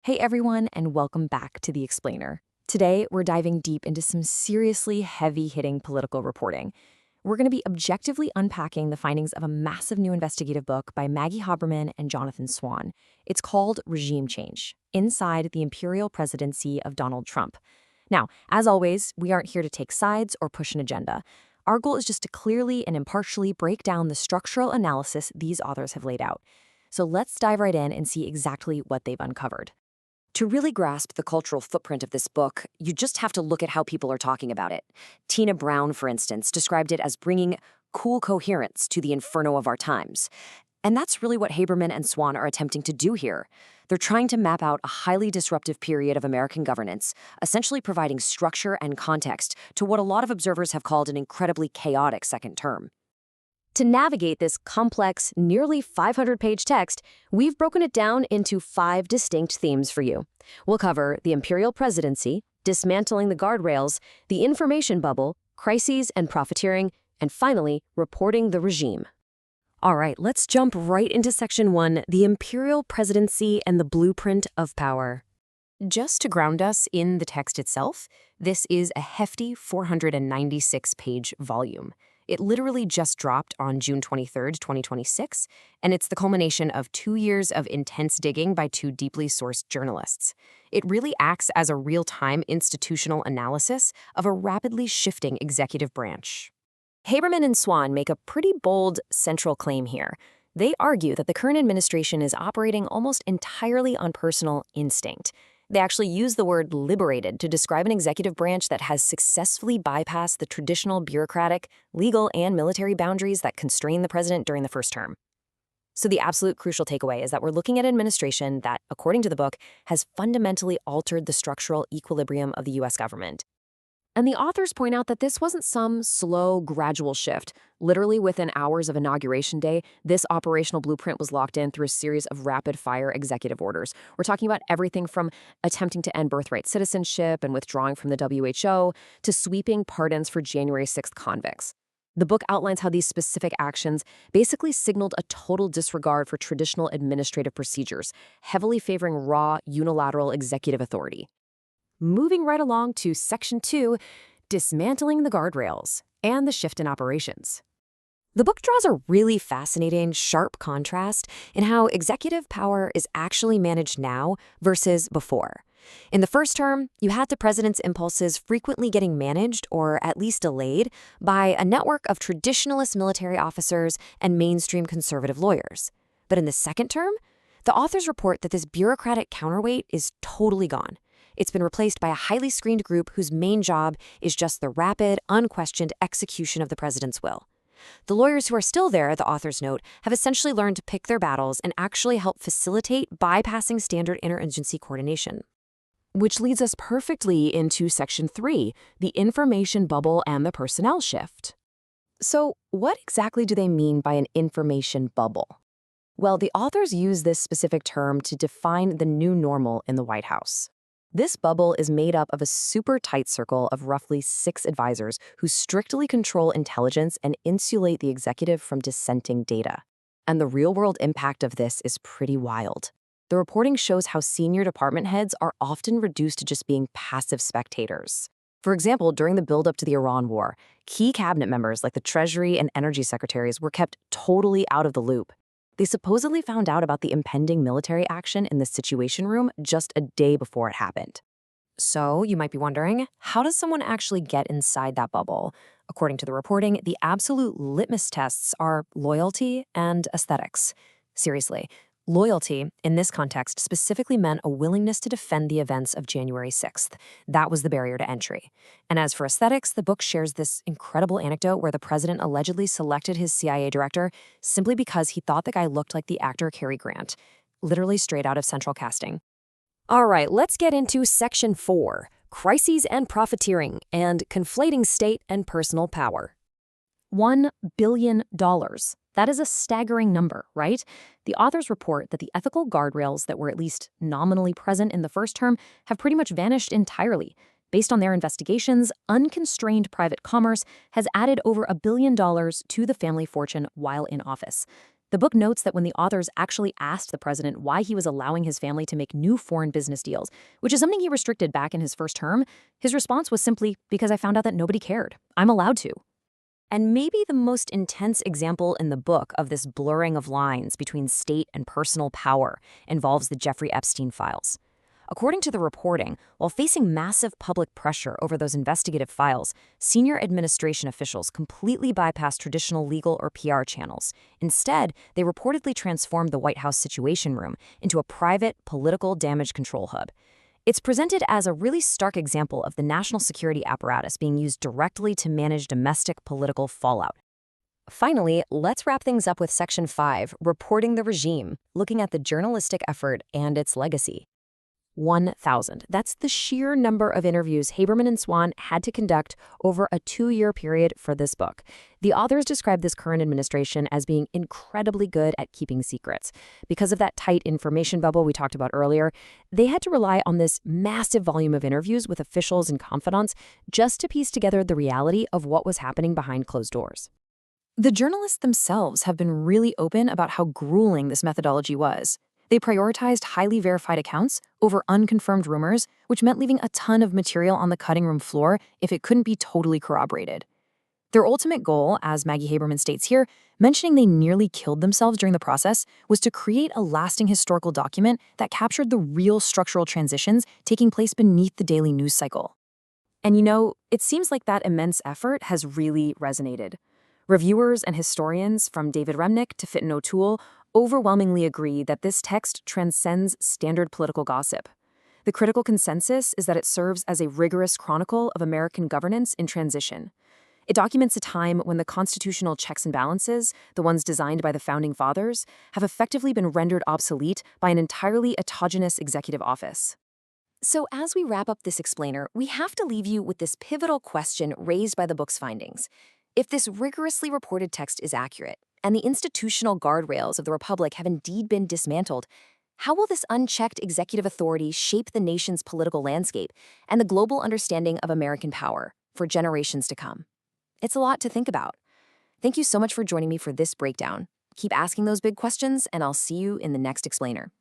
Hey everyone, and welcome back to The Explainer. Today, we're diving deep into some seriously heavy-hitting political reporting. We're going to be objectively unpacking the findings of a massive new investigative book by Maggie Haberman and Jonathan Swan. It's called Regime Change: Inside the Imperial Presidency of Donald Trump. Now, as always, we aren't here to take sides or push an agenda. Our goal is just to clearly and impartially break down the structural analysis these authors have laid out. So let's dive right in and see exactly what they've uncovered. To really grasp the cultural footprint of this book, you just have to look at how people are talking about it. Tina Brown, for instance, described it as bringing cool coherence to the inferno of our times. And that's really what Haberman and Swan are attempting to do here. They're trying to map out a highly disruptive period of American governance, essentially providing structure and context to what a lot of observers have called an incredibly chaotic second term. To navigate this complex, nearly 500-page text, we've broken it down into 5 distinct themes for you. We'll cover the Imperial Presidency, dismantling the guardrails, the information bubble, crises and profiteering, and finally, reporting the regime. All right, let's jump right into Section 1, the Imperial Presidency and the Blueprint of Power. Just to ground us in the text itself, this is a hefty 496-page volume. It literally just dropped on June 23, 2026, and it's the culmination of 2 years of intense digging by 2 deeply sourced journalists. It really acts as a real-time institutional analysis of a rapidly shifting executive branch. Haberman and Swan make a pretty bold central claim here. They argue that the current administration is operating almost entirely on personal instinct. They actually use the word liberated to describe an executive branch that has successfully bypassed the traditional bureaucratic, legal, and military boundaries that constrain the president during the first term. So the absolute crucial takeaway is that we're looking at an administration that, according to the book, has fundamentally altered the structural equilibrium of the U.S. government. And the authors point out that this wasn't some slow, gradual shift. Literally within hours of Inauguration Day, this operational blueprint was locked in through a series of rapid-fire executive orders. We're talking about everything from attempting to end birthright citizenship and withdrawing from the WHO to sweeping pardons for January 6th convicts. The book outlines how these specific actions basically signaled a total disregard for traditional administrative procedures, heavily favoring raw, unilateral executive authority. Moving right along to Section 2, dismantling the guardrails and the shift in operations. The book draws a really fascinating, sharp contrast in how executive power is actually managed now versus before. In the first term, you had the president's impulses frequently getting managed, or at least delayed, by a network of traditionalist military officers and mainstream conservative lawyers. But in the second term, the authors report that this bureaucratic counterweight is totally gone. It's been replaced by a highly screened group whose main job is just the rapid, unquestioned execution of the president's will. The lawyers who are still there, the authors note, have essentially learned to pick their battles and actually help facilitate bypassing standard interagency coordination. Which leads us perfectly into Section 3, the information bubble and the personnel shift. So, what exactly do they mean by an information bubble? Well, the authors use this specific term to define the new normal in the White House. This bubble is made up of a super tight circle of roughly 6 advisors who strictly control intelligence and insulate the executive from dissenting data. And the real-world impact of this is pretty wild. The reporting shows how senior department heads are often reduced to just being passive spectators. For example, during the buildup to the Iran war, key cabinet members like the Treasury and Energy secretaries were kept totally out of the loop. They supposedly found out about the impending military action in the Situation Room just a day before it happened. So, you might be wondering, how does someone actually get inside that bubble? According to the reporting, the absolute litmus tests are loyalty and aesthetics. Seriously, loyalty, in this context, specifically meant a willingness to defend the events of January 6th. That was the barrier to entry. And as for aesthetics, the book shares this incredible anecdote where the president allegedly selected his CIA director simply because he thought the guy looked like the actor Cary Grant, literally straight out of Central Casting. All right, let's get into Section 4, crises and profiteering, and conflating state and personal power. $1 billion. That is a staggering number, right? The authors report that the ethical guardrails that were at least nominally present in the first term have pretty much vanished entirely. Based on their investigations, unconstrained private commerce has added over $1 billion to the family fortune while in office. The book notes that when the authors actually asked the president why he was allowing his family to make new foreign business deals, which is something he restricted back in his first term, his response was simply, "Because I found out that nobody cared. I'm allowed to." And maybe the most intense example in the book of this blurring of lines between state and personal power involves the Jeffrey Epstein files. According to the reporting, while facing massive public pressure over those investigative files, senior administration officials completely bypassed traditional legal or PR channels. Instead, they reportedly transformed the White House Situation Room into a private, political damage control hub. It's presented as a really stark example of the national security apparatus being used directly to manage domestic political fallout. Finally, let's wrap things up with Section 5, Reporting the Regime, looking at the journalistic effort and its legacy. 1,000. That's the sheer number of interviews Haberman and Swan had to conduct over a 2-year period for this book. The authors describe this current administration as being incredibly good at keeping secrets. Because of that tight information bubble we talked about earlier, they had to rely on this massive volume of interviews with officials and confidants just to piece together the reality of what was happening behind closed doors. The journalists themselves have been really open about how grueling this methodology was. They prioritized highly verified accounts over unconfirmed rumors, which meant leaving a ton of material on the cutting room floor if it couldn't be totally corroborated. Their ultimate goal, as Maggie Haberman states here, mentioning they nearly killed themselves during the process, was to create a lasting historical document that captured the real structural transitions taking place beneath the daily news cycle. And it seems like that immense effort has really resonated. Reviewers and historians, from David Remnick to Fitton O'Toole, overwhelmingly agree that this text transcends standard political gossip. The critical consensus is that it serves as a rigorous chronicle of American governance in transition. It documents a time when the constitutional checks and balances, the ones designed by the Founding Fathers, have effectively been rendered obsolete by an entirely autogenous executive office. So as we wrap up this explainer, we have to leave you with this pivotal question raised by the book's findings. If this rigorously reported text is accurate, and the institutional guardrails of the Republic have indeed been dismantled, how will this unchecked executive authority shape the nation's political landscape and the global understanding of American power for generations to come? It's a lot to think about. Thank you so much for joining me for this breakdown. Keep asking those big questions, and I'll see you in the next explainer.